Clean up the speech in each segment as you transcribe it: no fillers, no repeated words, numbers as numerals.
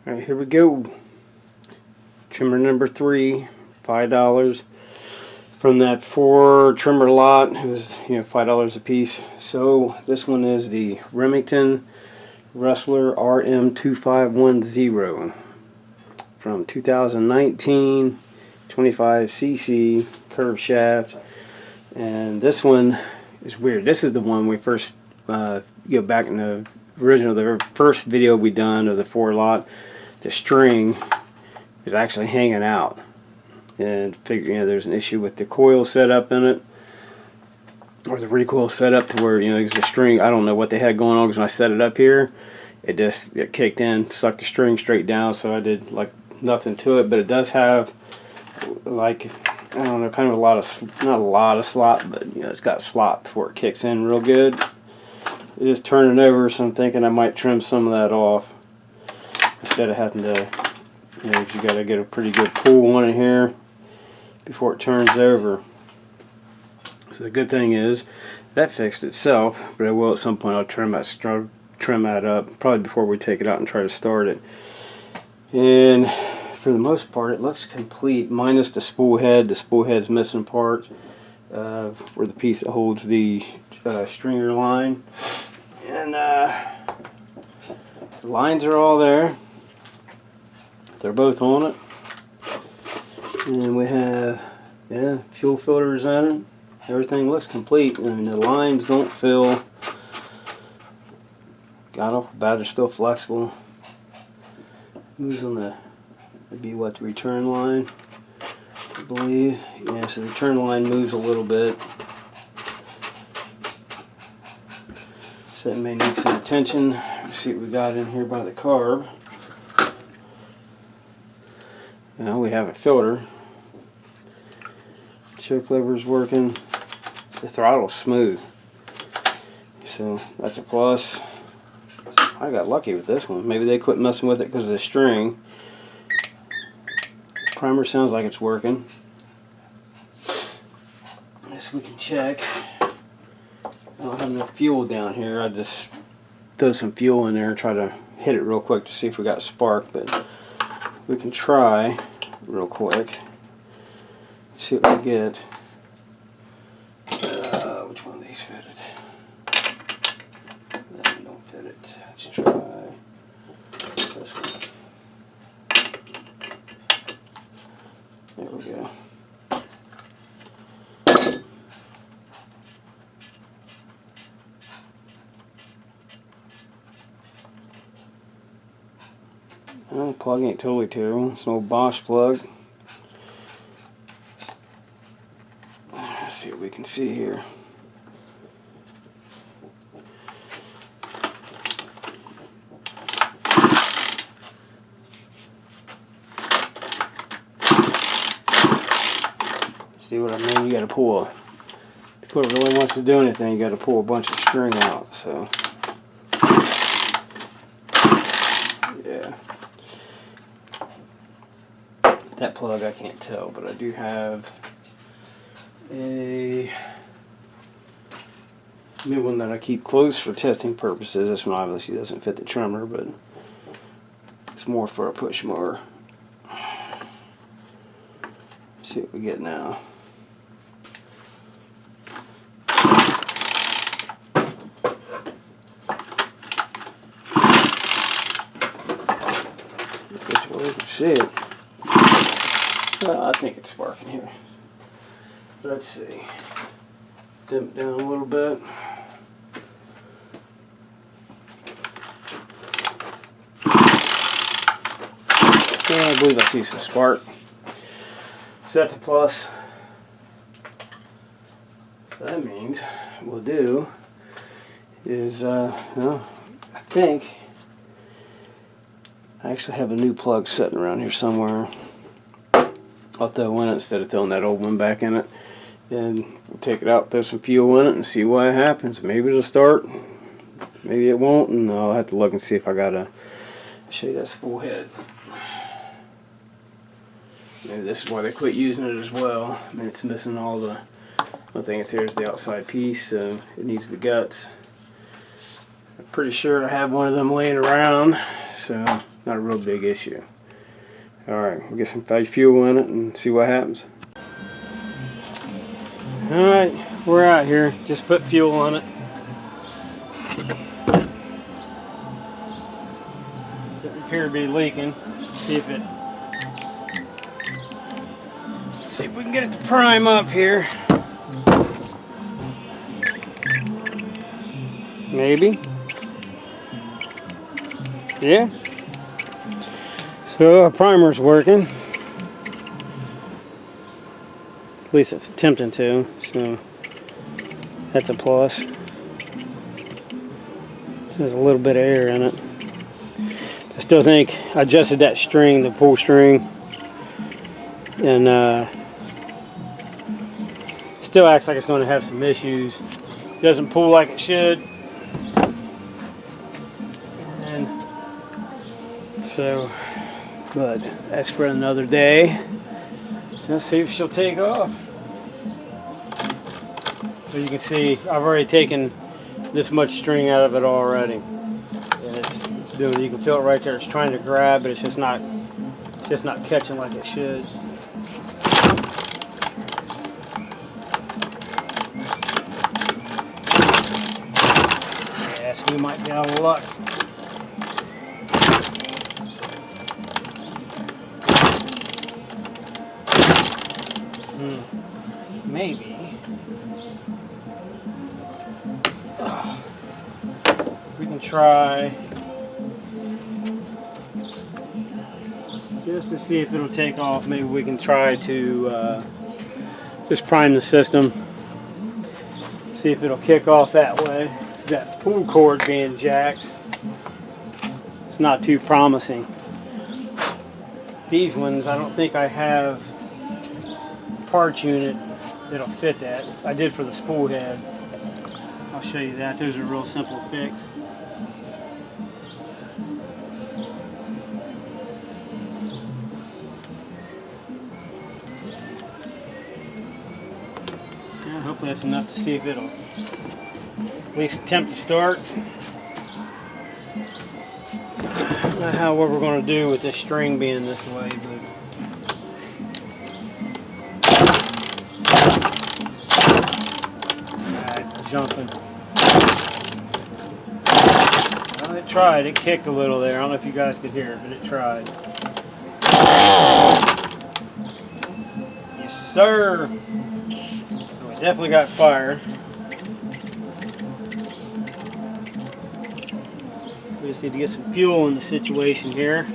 Alright, here we go. Trimmer number 3, $5. From that 4 trimmer lot, it was $5 a piece. So this one is the Remington Rustler RM2510 from 2019, 25cc curved shaft. And this one is weird. This is the one we first back in the first video we done of the 4 lot. The string is actually hanging out, and figure there's an issue with the coil setup in it, or the recoil setup, to where the string, I don't know what they had going on, because when I set it up here, it kicked in, sucked the string straight down, so I did like nothing to it. But it does have, like, I don't know, kind of not a lot of slop, but it's got slop before it kicks in real good. It is turning over, so I'm thinking I might trim some of that off instead of having to, you got to get a pretty good pull on it here before it turns over. So the good thing is that fixed itself, but I will at some point. I'll trim that up probably before we take it out and try to start it. And for the most part, it looks complete, minus the spool head. The spool head's missing part where the piece that holds the stringer line, and the lines are all there. They're both on it, and we have fuel filters in it. Everything looks complete, and the lines don't fill. Got off the bat, they're still flexible. Moves on the return line, I believe. Yeah, so the return line moves a little bit, so it may need some attention. Let's see what we got in here by the carb. Now we have a filter. Choke lever's working. The throttle's smooth, so that's a plus. I got lucky with this one. Maybe they quit messing with it because of the string. Primer sounds like it's working. Yes, we can check. I don't have enough fuel down here. I just throw some fuel in there and try to hit it real quick to see if we got spark, but we can try real quick. See what we get. Which one of these fitted? That one don't fit it. Let's try this one. There we go. Well, the plug ain't totally terrible. It's an old Bosch plug. Let's see what we can see here. See what I mean? You got to pull. If it really wants to do anything, you got to pull a bunch of string out. So yeah, that plug I can't tell, but I do have a new one that I keep close for testing purposes. This one obviously doesn't fit the trimmer, but it's more for a push mower. Let's see what we get now. Which way we can see it. I think it's sparking here. Let's see. Dim it down a little bit. Yeah, I believe I see some spark. So that's a plus. So that means what we'll do is, I think I actually have a new plug sitting around here somewhere. I'll throw in it instead of throwing that old one back in it. And we'll take it out, throw some fuel in it, and see what happens. Maybe it'll start, maybe it won't, and I'll have to look and see if I gotta show you that spool head. Maybe this is why they quit using it as well. I mean, it's missing all the, one thing it's here is the outside piece, so it needs the guts. I'm pretty sure I have one of them laying around, so not a real big issue. Alright, we'll get some fuel in it and see what happens. Alright, we're out here. Just put fuel on it. Doesn't appear to be leaking. See if we can get it to prime up here. Maybe. Yeah. So our primer's working. At least it's attempting to, so that's a plus. There's a little bit of air in it. I still think I adjusted that string, the pull string, and still acts like it's going to have some issues. Doesn't pull like it should. And so, but that's for another day. So let's see if she'll take off. So you can see I've already taken this much string out of it already, and it's doing. You can feel it right there. It's trying to grab, but it's just not catching like it should. Yeah, so we might be out of luck. Maybe. We can try just to see if it'll take off. Maybe we can try to just prime the system, see if it'll kick off that way. That pull cord being jacked, it's not too promising. These ones, I don't think I have a parts unit that'll fit that. I did for the spool head. I'll show you that. Those are a real simple fix. Yeah, hopefully that's enough to see if it'll at least attempt to start. Not how what we're going to do with this string being this way, but it's jumping. Well, it tried. It kicked a little there. I don't know if you guys could hear it, but it tried. Yes, sir. We definitely got fire. We just need to get some fuel in the situation here.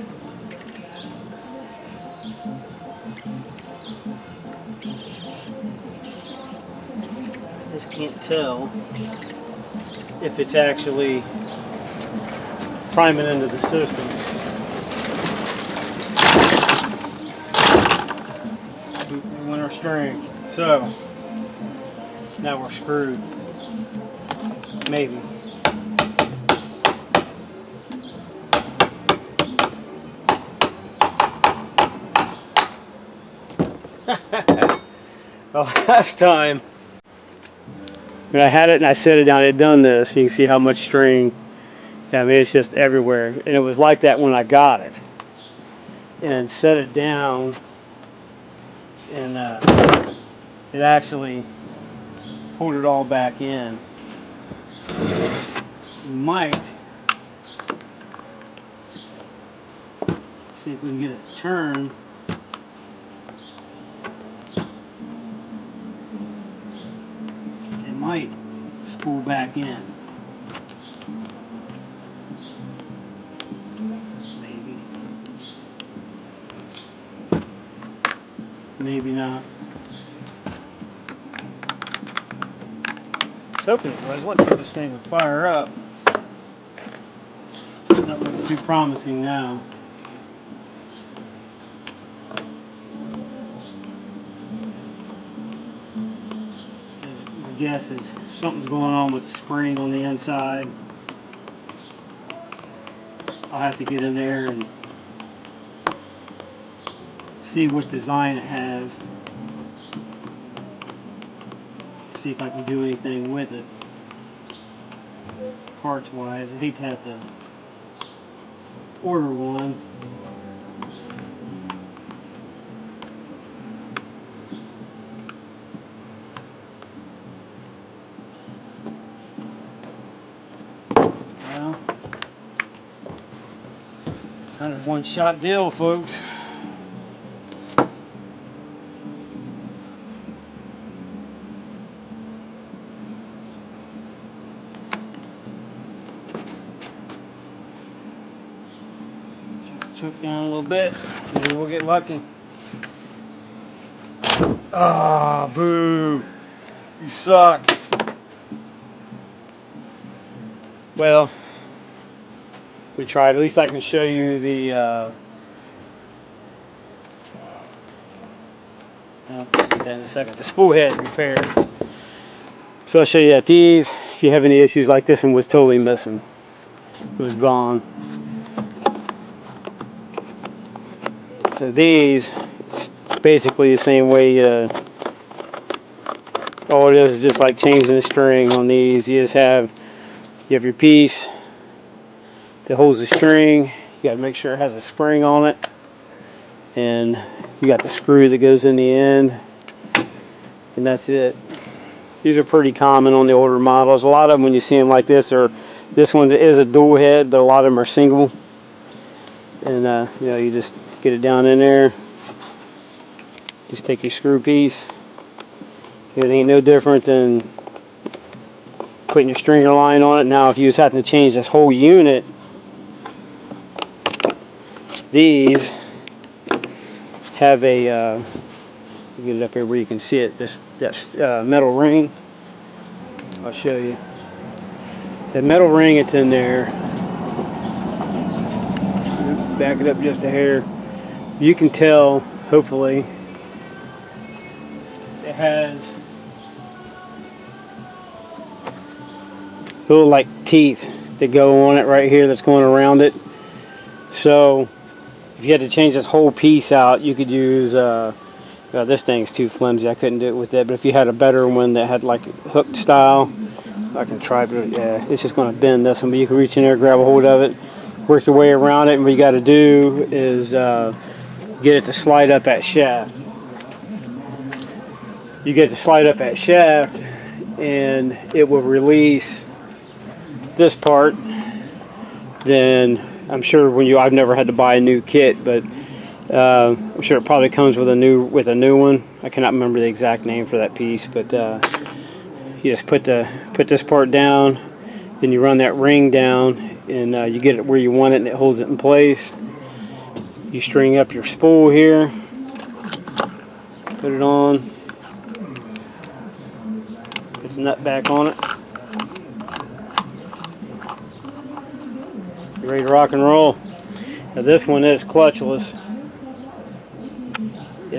I just can't tell if it's actually priming into the system. We went our string. So now we're screwed. Maybe. Well, last time when I had it and I set it down, it had done this. You can see how much string. I mean, it's just everywhere, and it was like that when I got it. And set it down, and it actually pulled it all back in. We might see if we can get it to turn. It might spool back in. Maybe not. I was hoping it was. Once this thing would fire up. Not looking too promising now. My guess is something's going on with the spring on the inside. I'll have to get in there and see what design it has. See if I can do anything with it parts wise. I hate to have to order one. Well, kind of one-shot deal, folks. Choke down a little bit, maybe we'll get lucky. Ah, boo! You suck. Well, we tried. At least I can show you the. I'll get that in a second. The spool head repair. So I'll show you that these. If you have any issues like this one was totally missing. It was gone. So these, it's basically the same way. All it is just like changing the string on these. You have your piece that holds the string. You got to make sure it has a spring on it, and you got the screw that goes in the end, and that's it. These are pretty common on the older models. A lot of them, when you see them like this, this one is a dual head, but a lot of them are single. And you know, you just get it down in there. Just take your screw piece. It ain't no different than putting your stringer line on it. Now, if you was having to change this whole unit, these have a get it up here where you can see it. That metal ring. I'll show you. That metal ring that's in there. Back it up just a hair. You can tell, hopefully, it has little like teeth that go on it right here that's going around it. So if you had to change this whole piece out, you could use this thing's too flimsy, I couldn't do it with it, but if you had a better one that had like hooked style, I can try, but yeah, it's just going to bend this one, but you can reach in there, grab a hold of it, work your way around it, and what you got to do is get it to slide up that shaft. You get it to slide up that shaft, and it will release this part. Then I'm sure I've never had to buy a new kit, but I'm sure it probably comes with a new one. I cannot remember the exact name for that piece, but you just put this part down, then you run that ring down, and you get it where you want it, and it holds it in place. You string up your spool here, put it on, put the nut back on it. You're ready to rock and roll. Now this one is clutchless,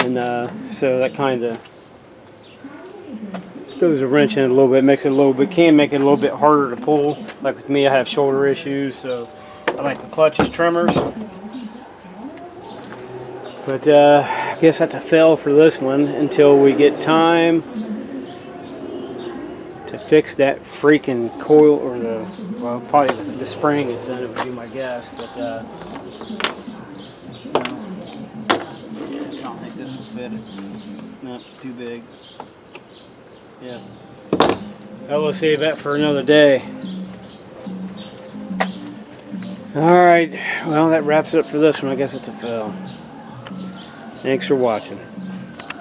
and so that kind of throws a wrench in it a little bit, can make it a little bit harder to pull. Like with me, I have shoulder issues, so I like the clutches trimmers. But I guess that's a fail for this one until we get time to fix that freaking coil, or probably the spring it's in it would be my guess. But I don't think this will fit it. No, it's too big. Yeah. I will save that for another day. Alright, well, that wraps it up for this one. I guess it's a fail. Thanks for watching.